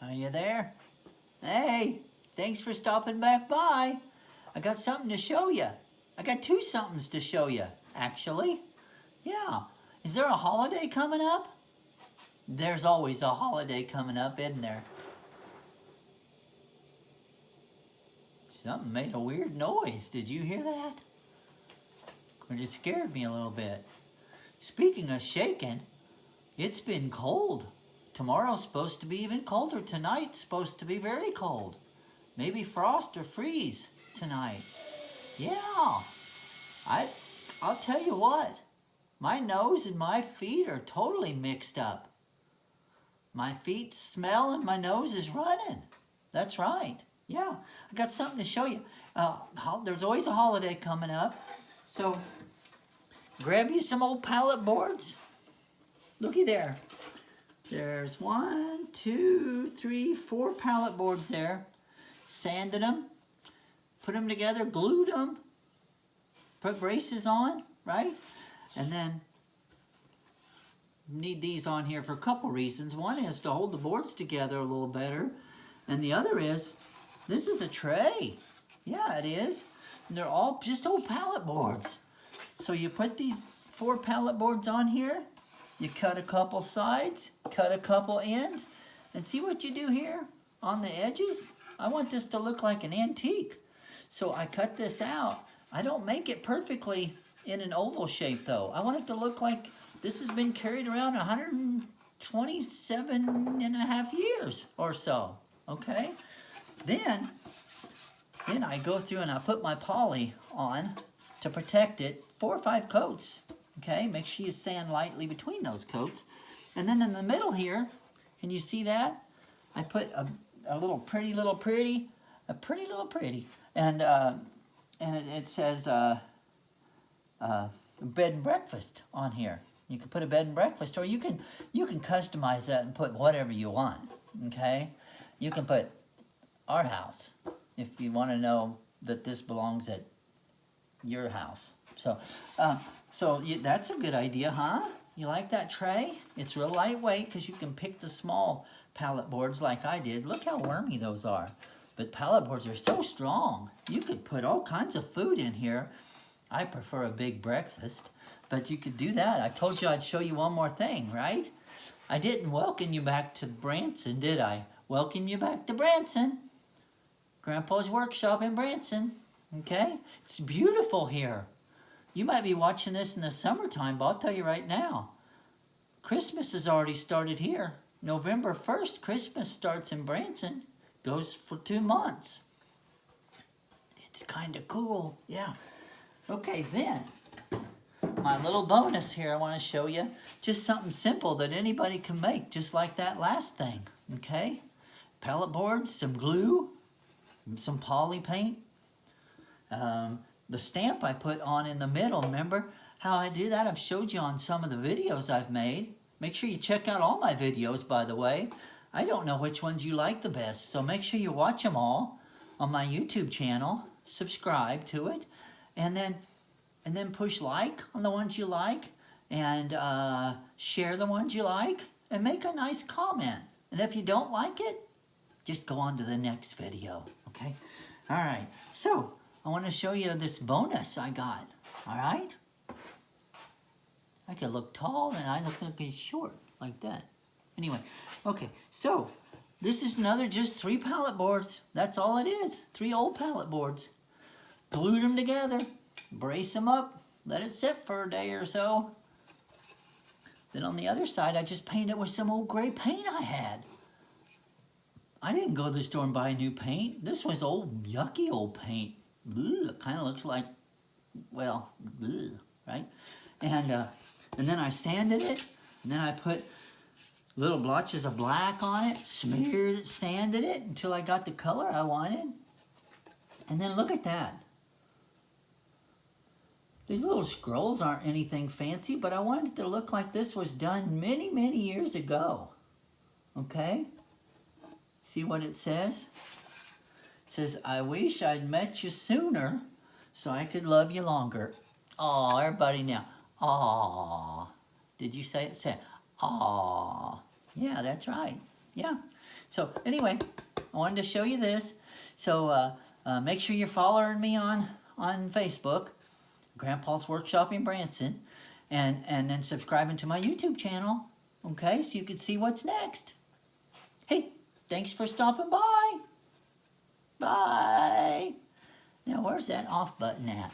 Are you there? Hey, thanks for stopping back by. I got something to show you. I got two somethings to show you, actually. Yeah. Is there a holiday coming up? There's always a holiday coming up, isn't there? Something made a weird noise. Did you hear that? It scared me a little bit. Speaking of shaking, it's been cold. Tomorrow's supposed to be even colder. Tonight's supposed to be very cold. Maybe frost or freeze tonight. Yeah, I, I'll tell you what. My nose and my feet are totally mixed up. My feet smell and my nose is running. That's right. Yeah, I got something to show you. There's always a holiday coming up. So grab you some old pallet boards. Looky there. There's 1, 2, 3, 4 pallet boards there. Sanded them, put them together, glued them, put braces on, right? And then need these on here for a couple reasons. One is to hold the boards together a little better. And the other is, this is a tray. Yeah, it is. And they're all just old pallet boards. So you put these 4 pallet boards on here. You cut a couple sides, cut a couple ends, and see what you do here on the edges? I want this to look like an antique. So I cut this out. I don't make it perfectly in an oval shape though. I want it to look like this has been carried around 127 and a half years or so, okay? Then I go through and I put my poly on to protect it, 4 or 5 coats. Okay, make sure you sand lightly between those coats. And then in the middle here, can you see that? I put a pretty little pretty. And it says bed and breakfast on here. You can put a bed and breakfast, or you can customize that and put whatever you want, okay? You can put our house if you want to know that this belongs at your house. So that's a good idea, huh? You like that tray? It's real lightweight because you can pick the small pallet boards like I did. Look how wormy those are. But pallet boards are so strong. You could put all kinds of food in here. I prefer a big breakfast, but you could do that. I told you I'd show you one more thing, right? I didn't welcome you back to Branson, did I? Welcome you back to Branson. Grandpa's workshop in Branson, okay? It's beautiful here. You might be watching this in the summertime, but I'll tell you right now, Christmas has already started here. November 1st, Christmas starts in Branson, goes for 2 months. It's kind of cool, yeah. Okay, then, my little bonus here I want to show you, just something simple that anybody can make, just like that last thing, okay? Pallet boards, some glue, some poly paint, the stamp I put on in the middle, remember how I do that? I've showed you on some of the videos I've made. Make sure you check out all my videos, by the way. I don't know which ones you like the best, so make sure you watch them all on my YouTube channel. Subscribe to it, and then push like on the ones you like, and share the ones you like, and make a nice comment. And if you don't like it, just go on to the next video, okay? All right, so I want to show you this bonus I got, all right? I could look tall and I look short, like that. Anyway, okay, so this is another just 3 pallet boards. That's all it is, 3 old pallet boards. Glued them together, brace them up, let it sit for a day or so. Then on the other side, I just painted it with some old gray paint I had. I didn't go to the store and buy new paint. This was old, yucky old paint. It kind of looks like, well, right? And then I sanded it, and then I put little blotches of black on it, smeared it, sanded it until I got the color I wanted. And then look at that. These little scrolls aren't anything fancy, but I wanted it to look like this was done many, many years ago. Okay? See what it says? It says, I wish I'd met you sooner so I could love you longer. Aw, everybody now. Aw. Did you say it? Say, aw. Yeah, that's right. Yeah. So anyway, I wanted to show you this. So make sure you're following me on Facebook, Grandpa's Workshop in Branson, and then subscribing to my YouTube channel, okay, so you can see what's next. Hey, thanks for stopping by. Bye. Now, where's that off button at?